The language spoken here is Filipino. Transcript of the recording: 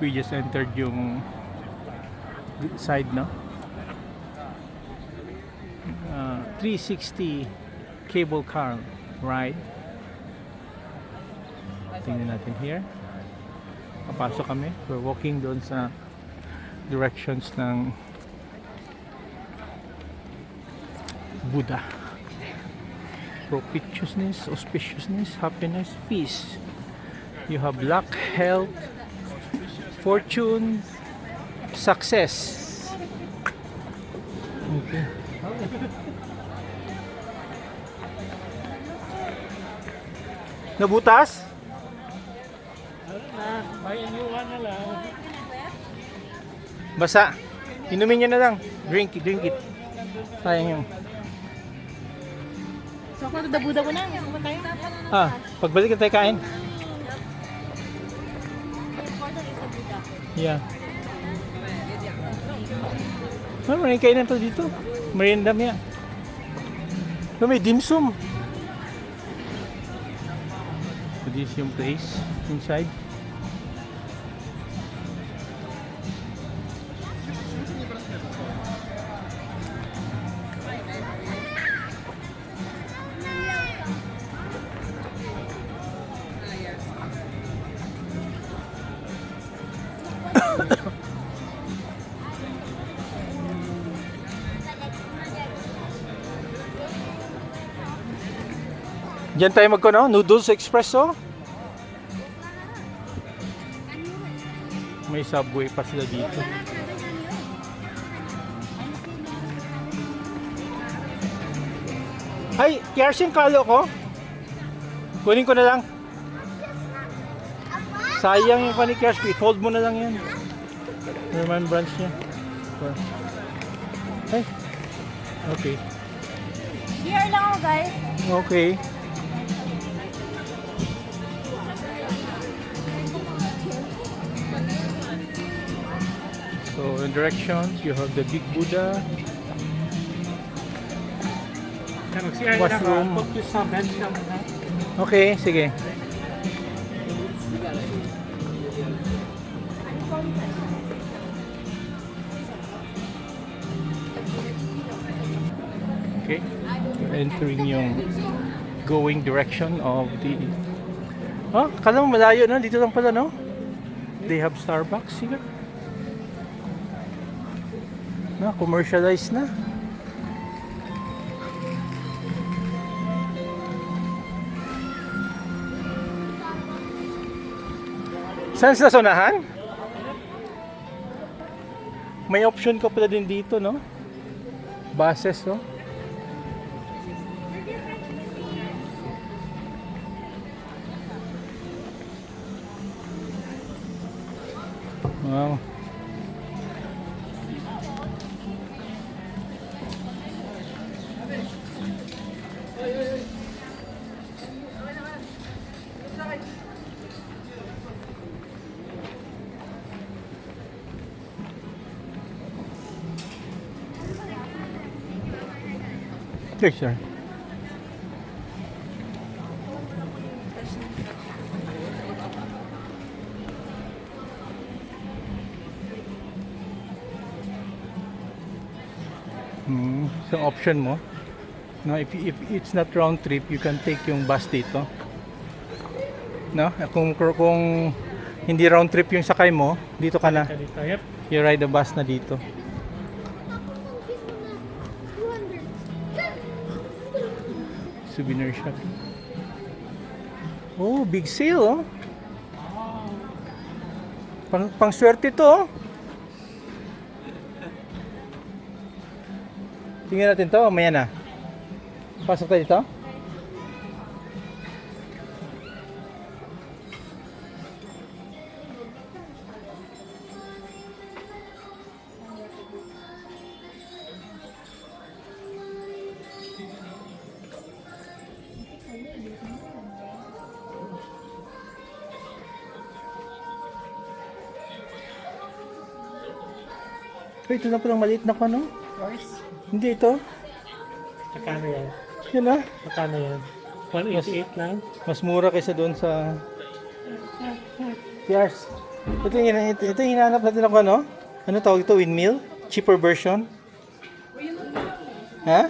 We just entered yung side, no? 360 cable car ride. Tingnan natin here. Papasok kami. We're walking doon sa directions ng Buddha. Propitiousness, auspiciousness, happiness, peace. You have luck, health, fortune, success. Okay. Nabutas? May inuwan na lang. Basa. Inumin niyo na lang. Drink it. Sayang yung. So ako dabuda ko na. Tayo. Pagbalik na tayo kain. Yeah. Maraming kainan to dito. Merienda niya. May dimsum. So this yung place inside. Diyan tayo magkuno, noodles espresso. May subway pa sila dito. Ay, Kershin, kalo ko. Kunin ko na lang. Sayang yung kani Kershin. Fold mo na lang yan. Remembrance niya. Ay. Okay. Here lang ako, guys. Okay. So in directions, you have the big Buddha. Washroom. Focus sa bench lang. Okay, sige. Okay. We're entering yung going direction of the... Oh, kala mo malayo na. Dito lang pala, no? They have Starbucks, sige. Na, commercialized na. Saan sa sonahan? May option ka pala din dito, no? Buses, no? Wow. Yes, sir. So option mo. No, if it's not round trip, you can take yung bus dito. No, kung hindi round trip yung sakay mo, dito ka na. Yep. You ride the bus na dito. Souvenir shop. Oh, big sale, oh. Pang swerte to, oh. Tingnan natin to, maya na. Pasok tayo dito. Ito na palang maliit na no? Hindi ito. Magkano yan? Yan na. Magkano yan? 188 lang? Mas mura kaysa doon sa... Yes. Ito yung hinahanap natin ako, ano? Ano tawag ito? Windmill? Cheaper version? Ha?